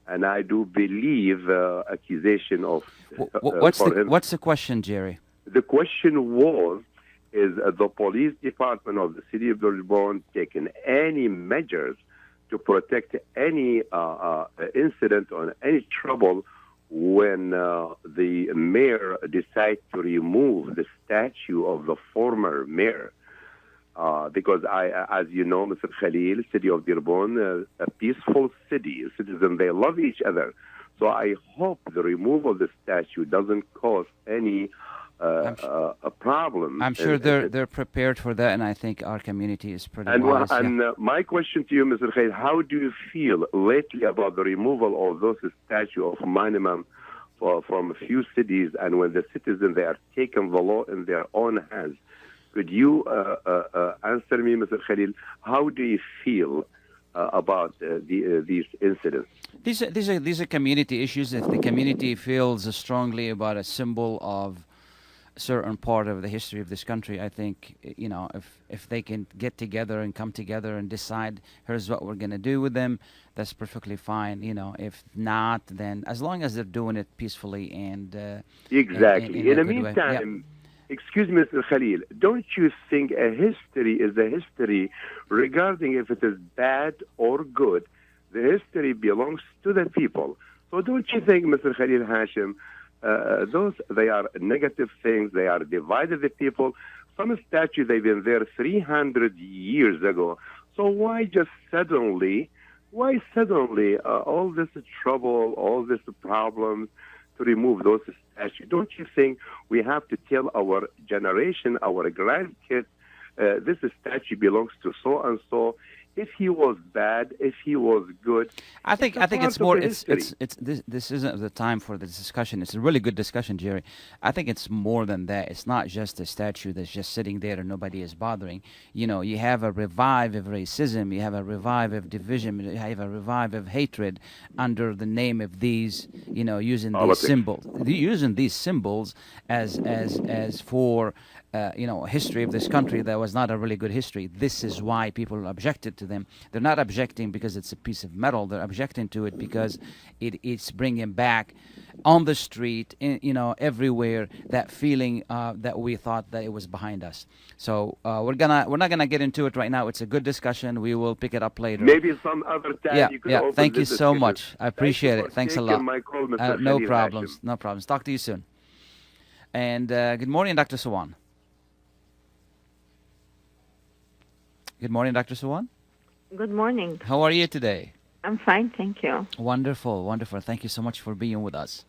And I do believe accusation of... What's the question, Jerry? The question was, is the police department of the city of Dearborn taking any measures to protect any incident or any trouble when the mayor decides to remove the statue of the former mayor? Because as you know, Mr. Khalil, city of Dearborn, a peaceful city. Citizens, they love each other. So I hope the removal of the statue doesn't cause any a problem. I'm sure they're prepared for that, and I think our community is pretty wise. And my question to you, Mr. Khalil, how do you feel lately about the removal of those statues of monument from a few cities, and when the citizens, they are taking the law in their own hands? Could you answer me, Mr. Khalil? How do you feel about these incidents? These are community issues. If the community feels strongly about a symbol of a certain part of the history of this country, I think, if they can get together and come together and decide, here's what we're going to do with them, that's perfectly fine. If not, then as long as they're doing it peacefully and exactly. In the meantime. Yeah. Excuse me, Mr. Khalil, don't you think a history is a history regarding if it is bad or good? The history belongs to the people. So don't you think, Mr. Khalil Hachem, they are negative things, they are divided the people. Some statues, they've been there 300 years ago. So why suddenly all this trouble, all this problems to remove those statues? Don't you think we have to tell our generation, our grandkids, this statue belongs to so and so? If he was bad, if he was good. I think it's more. This isn't the time for the discussion. It's a really good discussion, Jerry. I think it's more than that. It's not just a statue that's just sitting there and nobody is bothering. You have a revive of racism. You have a revive of division. You have a revive of hatred under the name of these. Using these symbols. Using these symbols as for. History of this country that was not a really good history. This is why people objected to them. They're not objecting because it's a piece of metal. They're objecting to it because it's bringing back on the street, everywhere, that feeling that we thought that it was behind us. So we're not gonna get into it right now. It's a good discussion. We will pick it up later. Maybe some other time. Yeah. Thank you so much. I appreciate it. Thanks a lot. My call, Mr. No problems. No problems. Talk to you soon. And good morning, Dr. Suwan. Good morning, Dr. Suwan. Good morning. How are you today? I'm fine, thank you. Wonderful, wonderful. Thank you so much for being with us.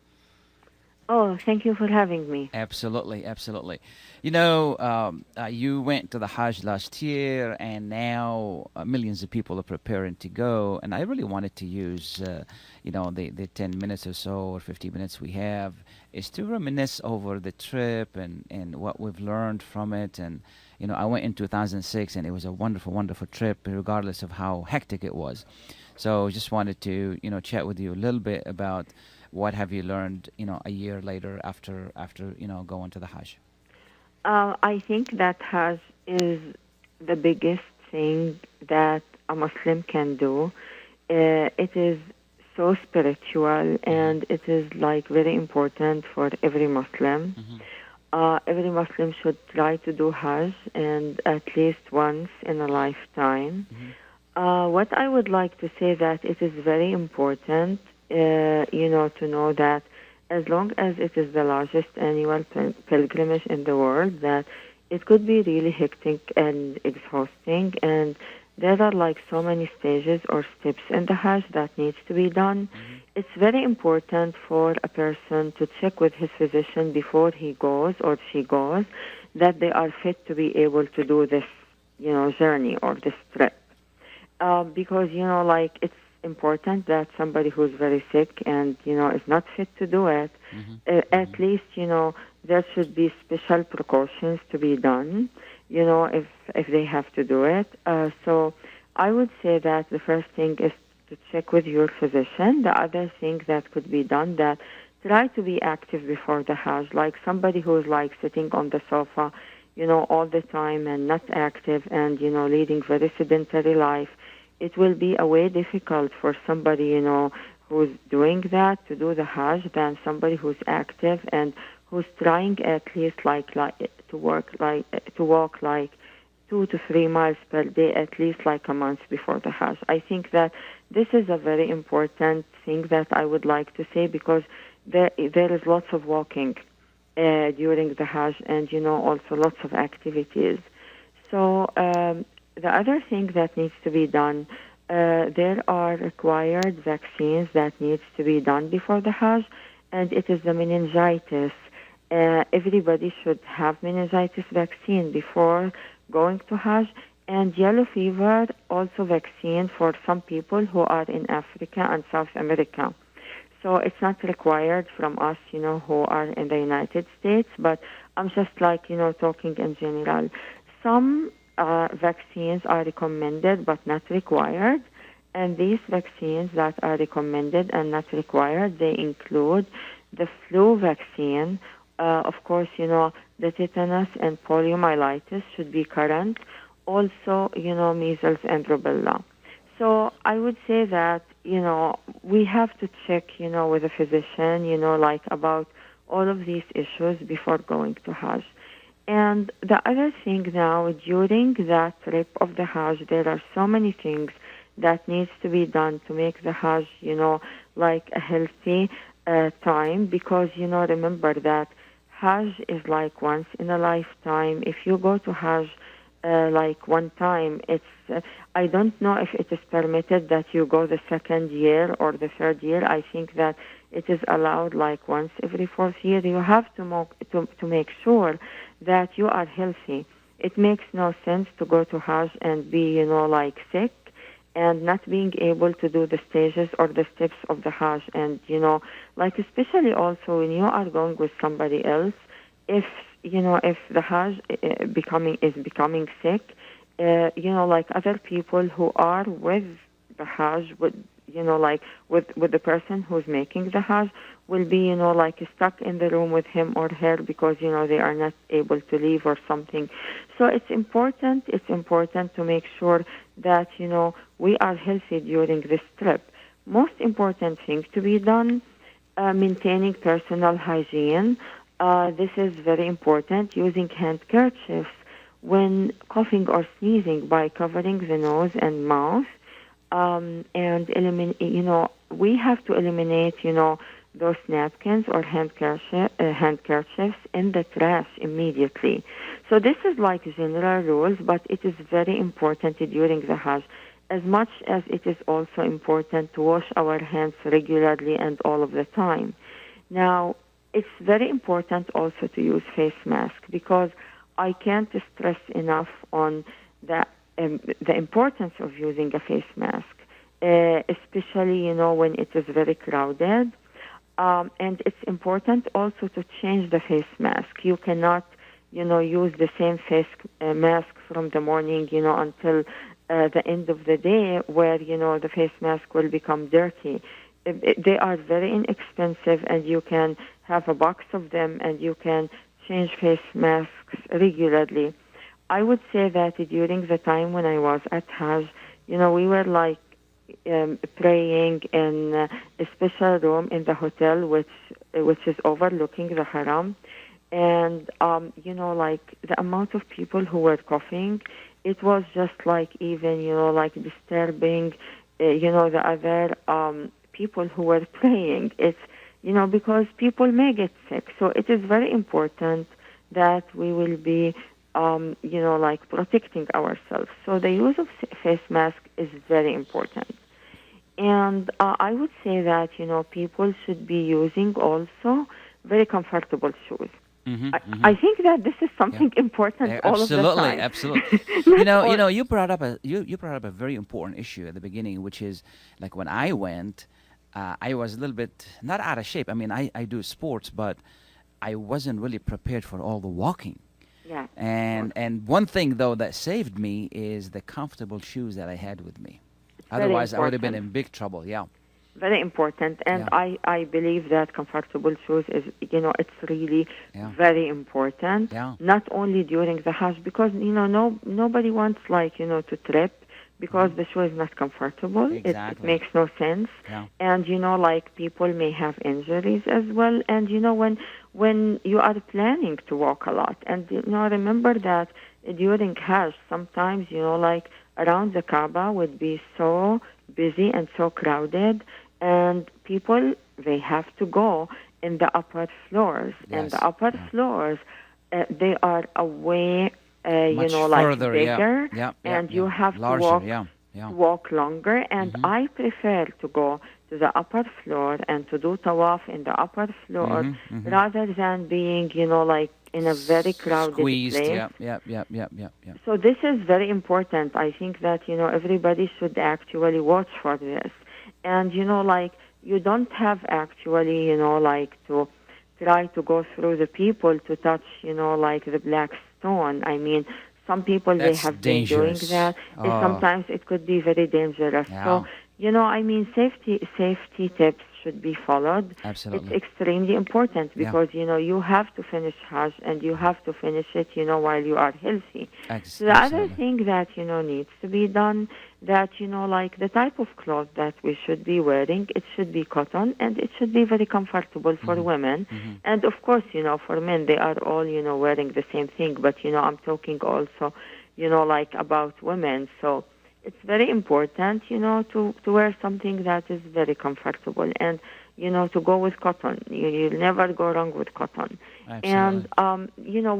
Oh, thank you for having me. Absolutely, absolutely. You went to the Hajj last year, and now millions of people are preparing to go. And I really wanted to use, the 10 minutes or so or 50 minutes we have is to reminisce over the trip and what we've learned from it. And I went in 2006, and it was a wonderful, wonderful trip, regardless of how hectic it was. So just wanted to, chat with you a little bit about what have you learned, a year later after going to the Hajj. I think that Hajj is the biggest thing that a Muslim can do. It is so spiritual, and it is very important for every Muslim. Mm-hmm. Every Muslim should try to do Hajj, and at least once in a lifetime. Mm-hmm. What I would like to say that it is very important, to know that as long as it is the largest annual pilgrimage in the world, that it could be really hectic and exhausting, and there are so many stages or steps in the Hajj that needs to be done. Mm-hmm. It's very important for a person to check with his physician before he goes or she goes that they are fit to be able to do this, journey or this trip. because, like it's important that somebody who's very sick and, is not fit to do it, at least, there should be special precautions to be done, if they have to do it. So I would say that the first thing is to check with your physician. The other thing that could be done, that try to be active before the Hajj, like somebody who's like sitting on the sofa, all the time and not active and, leading very sedentary life. It will be a way difficult for somebody, who's doing that to do the Hajj than somebody who's active and who's trying at least to walk like 2 to 3 miles per day, at least like a month before the Hajj. I think that this is a very important thing that I would like to say, because there is lots of walking during the Hajj and, also lots of activities. So the other thing that needs to be done, there are required vaccines that needs to be done before the Hajj, and it is the meningitis. Everybody should have meningitis vaccine before going to Hajj, and yellow fever also vaccine for some people who are in Africa and South America. So it's not required from us, who are in the United States, but I'm just talking in general. Some vaccines are recommended but not required, and these vaccines that are recommended and not required, they include the flu vaccine. Of course, the tetanus and poliomyelitis should be current. Also, measles and rubella. So I would say that, we have to check, with a physician, about all of these issues before going to Hajj. And the other thing now, during that trip of the Hajj, there are so many things that needs to be done to make the Hajj, like a healthy time, because, remember that Hajj is like once in a lifetime. If you go to Hajj like one time, it's I don't know if it is permitted that you go the second year or the third year. I think that it is allowed like once every fourth year. You have to make sure that you are healthy. It makes no sense to go to Hajj and be, like sick and not being able to do the stages or the steps of the Hajj. And, like especially also when you are going with somebody else, if the Hajj is becoming sick, like other people who are with the Hajj, with the person who's making the Hajj, will be, like stuck in the room with him or her because, they are not able to leave or something. So it's important to make sure that, we are healthy during this trip. Most important thing to be done, maintaining personal hygiene. This is very important, using handkerchiefs when coughing or sneezing by covering the nose and mouth. And we have to eliminate, those napkins or handkerchiefs in the trash immediately. So this is like general rules, but it is very important during the Hajj, as much as it is also important to wash our hands regularly and all of the time. Now, it's very important also to use face mask, because I can't stress enough on the importance of using a face mask, especially, when it is very crowded. And it's important also to change the face mask. You cannot, use the same face mask from the morning, until the end of the day, where, the face mask will become dirty. They are very inexpensive, and you can have a box of them, and you can change face masks regularly. I would say that during the time when I was at Hajj, we were like praying in a special room in the hotel, which is overlooking the Haram. And, like the amount of people who were coughing, it was just like even, like disturbing, the other people who were praying. It's, because people may get sick. So it is very important that we will be, like protecting ourselves. So the use of face mask is very important. And I would say that, people should be using also very comfortable shoes. I think that this is something important all of the time. Absolutely. You brought up a very important issue at the beginning, which is like when I went, I was a little bit not out of shape. I mean, I do sports, but I wasn't really prepared for all the walking. Yeah. And one thing though that saved me is the comfortable shoes that I had with me. Otherwise, I would have been in big trouble. Yeah. Very important, and I believe that comfortable shoes is, it's really very important. Yeah. Not only during the Hajj, because nobody wants to trip because the shoe is not comfortable. Exactly. It makes no sense. Yeah. And people may have injuries as well. And when you are planning to walk a lot, and remember that during Hajj, sometimes around the Kaaba would be so busy and so crowded. And people, they have to go in the upper floors. Yes. And the upper floors, they are away, Much further, bigger. Yeah. And you have larger, to walk longer. And I prefer to go to the upper floor and to do tawaf in the upper floor rather than being, in a very crowded Squeezed, place. Yeah. So this is very important. I think that, everybody should actually watch for this. And, you don't have actually, to try to go through the people to touch, the black stone. I mean, some people, That's they have dangerous. been doing that. Sometimes it could be very dangerous. Yeah. So, safety tips should be followed. Absolutely. It's extremely important because, you have to finish Hajj and you have to finish it, while you are healthy. So the other thing that, needs to be done, that, the type of clothes that we should be wearing, it should be cotton and it should be very comfortable for women. And of course, for men, they are all, wearing the same thing. But, I'm talking also, about women. So it's very important, to wear something that is very comfortable and, to go with cotton. You'll never go wrong with cotton. Absolutely. And,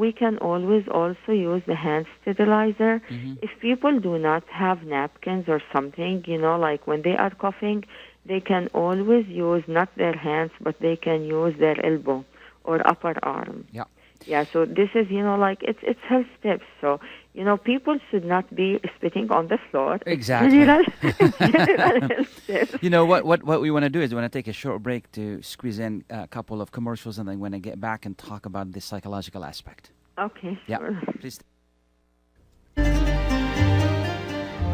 we can always also use the hand sterilizer. If people do not have napkins or something, when they are coughing, they can always use not their hands, but they can use their elbow or upper arm. Yeah. Yeah, so this is, it's health tips. So, people should not be spitting on the floor. Exactly. General health tips. What we want to do is we want to take a short break to squeeze in a couple of commercials, and then we're going to get back and talk about the psychological aspect. Okay, Yeah, sure. please.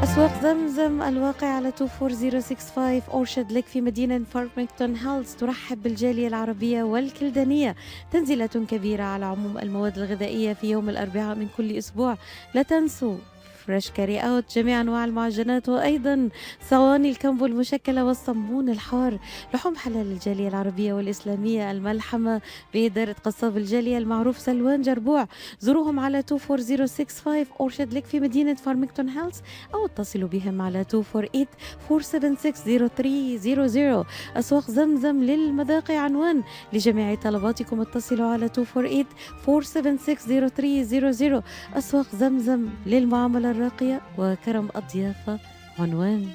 أسواق زمزم الواقع على 24065 أورشد لك في مدينة فارمington هيلز ترحب بالجالية العربية والكلدانية. تنزيلات كبيرة على عموم المواد الغذائية في يوم الأربعاء من كل أسبوع. لا تنسوا فريش كاري اوت، جميع انواع المعجنات، وايضا صواني الكمبو المشكله والصمون الحار. لحوم حلال الجاليه العربيه والاسلاميه الملحمه باداره قصاب الجاليه المعروف سلوان جربوع. زوروهم على 24065 اورشد لك في مدينه فارمington هيلز او اتصلوا بهم على 248-476-0300. اسواق زمزم للمذاق عنوان لجميع طلباتكم. اتصلوا على 248-476-0300. اسواق زمزم للمعامله الراقية وكرم الضيافة عنوان.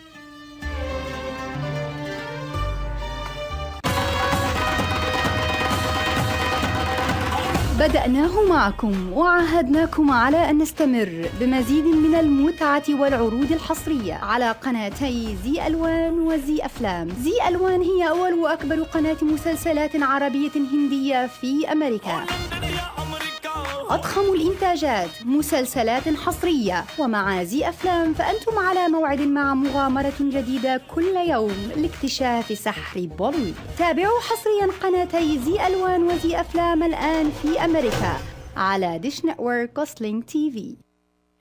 بدأناه معكم وعاهدناكم على أن نستمر بمزيد من المتعة والعروض الحصرية على قناتي زي ألوان وزي أفلام. زي ألوان هي أول وأكبر قناة مسلسلات عربية هندية في أمريكا. أضخم الإنتاجات، مسلسلات حصرية، ومع زي أفلام فأنتم على موعد مع مغامرة جديدة كل يوم لاكتشاف سحر بوليوود. تابعوا حصريا قناتي زي ألوان وزي أفلام الآن في أمريكا على ديش نتورك وسلينج تي في.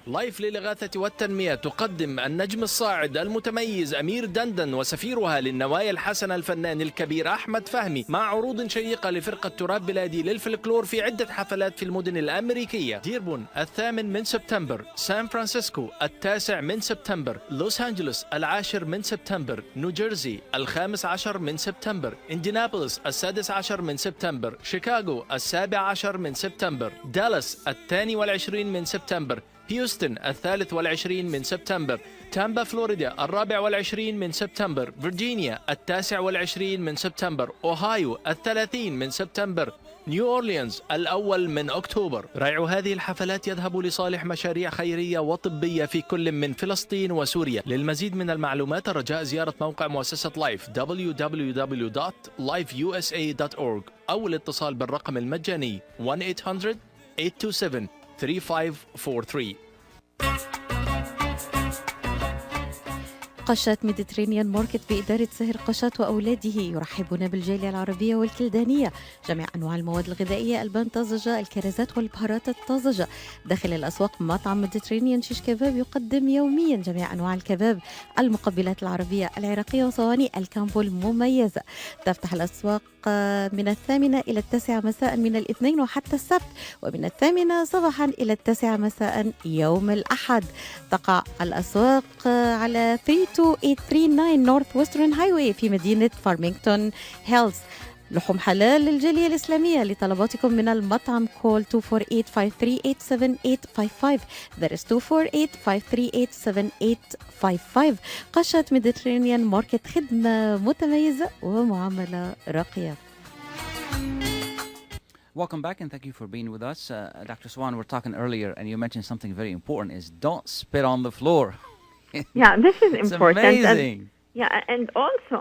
لايف للإغاثة والتنمية تقدم النجم الصاعد المتميز أمير دندن وسفيرها للنوايا الحسنة الفنان الكبير أحمد فهمي مع عروض شيقة لفرقة تراب بلادي للفلكلور في عدة حفلات في المدن الأمريكية: ديربون 8 سبتمبر، سان فرانسيسكو 9 سبتمبر، لوس أنجلوس 10 سبتمبر، نيوجيرسي 15 سبتمبر، إنديانابوليس 16 سبتمبر، شيكاغو 17 سبتمبر، دالاس 22 سبتمبر، هيوستن 23 من سبتمبر، تامبا فلوريدا 24 من سبتمبر، فيرجينيا 29 من سبتمبر، أوهايو 30 من سبتمبر، نيو أورليانز 1 من أكتوبر. ريع هذه الحفلات يذهب لصالح مشاريع خيرية وطبية في كل من فلسطين وسوريا. للمزيد من المعلومات رجاء زيارة موقع مؤسسة لايف www.lifeusa.org أو الاتصال بالرقم المجاني 1-800-827-3543. قشة ميديترينيان ماركت بإدارة سهر قشات وأولاده يرحبون بالجالية العربية والكلدانية. جميع أنواع المواد الغذائية، البان طازجة، الكرزات والبهارات الطازجة. داخل الأسواق مطعم ميديترينيان شيش كباب يقدم يوميا جميع أنواع الكباب، المقبلات العربية العراقية وصواني الكامبو المميزة. تفتح الأسواق من 8 إلى 9 مساء من الاثنين وحتى السبت، ومن 8 صباحا إلى 9 مساء يوم الأحد. تقع الأسواق على 32839 نورث ويسترن هايوي في مدينة فارمينغتون هيلز. لحوم حلال للجالية الإسلامية. لطلباتكم من المطعم كول 248-538-7855. That is 248-538-7855. قشة ميديترينيان ماركت، خدمة متميزة ومعاملة راقية. Welcome back and thank you for being with us. Dr. Suwan, we were talking earlier and you mentioned something very important is don't spit on the floor. Yeah, this is It's important. amazing. And also,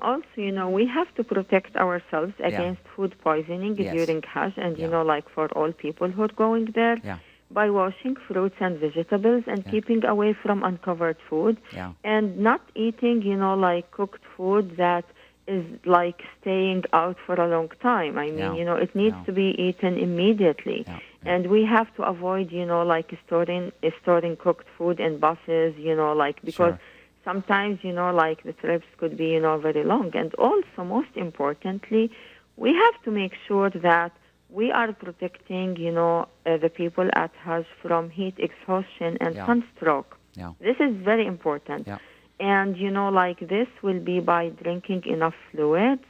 you know, we have to protect ourselves against food poisoning during Hajj, and you know, like for all people who are going there, by washing fruits and vegetables and keeping away from uncovered food, and not eating, you know, like cooked food that is like staying out for a long time. I mean, you know, it needs to be eaten immediately. And we have to avoid, you know, like storing cooked food in buses, you know, like because sometimes, you know, like the trips could be, you know, very long. And also, most importantly, we have to make sure that we are protecting, you know, the people at Hajj from heat exhaustion and sunstroke. This is very important. And, you know, like this will be by drinking enough fluids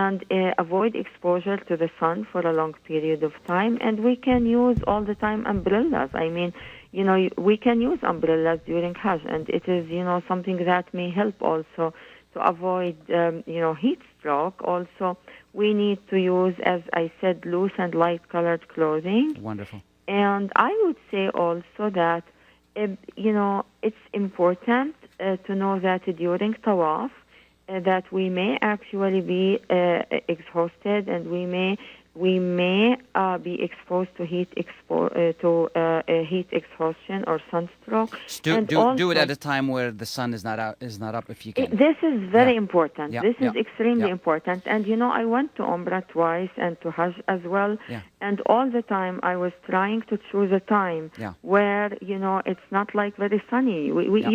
and avoid exposure to the sun for a long period of time. And we can use all the time umbrellas. I mean, you know, we can use umbrellas during Hajj, and it is, you know, something that may help also to avoid, you know, heat stroke. Also, we need to use, as I said, loose and light-colored clothing. Wonderful. And I would say also that, you know, it's important to know that during Tawaf, that we may actually be exhausted, and we may be exposed to heat exhaustion or sunstroke. Do it at a time where the sun is not up if you can. This is very important. This is extremely important. And you know, I went to Umrah twice and to Hajj as well. And all the time I was trying to choose a time where, you know, it's not like very sunny.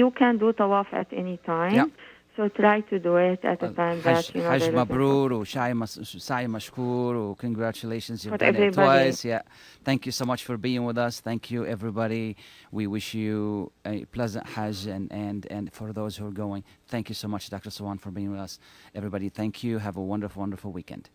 You can do tawaf at any time. So try to do it at a time that, you know, Hajj Mabrur or Sa'i Mashkur, congratulations, you've done it twice. Thank you so much for being with us. Thank you, everybody. We wish you a pleasant Hajj, and for those who are going, thank you so much, Dr. Suwan, for being with us. Everybody, thank you. Have a wonderful, wonderful weekend.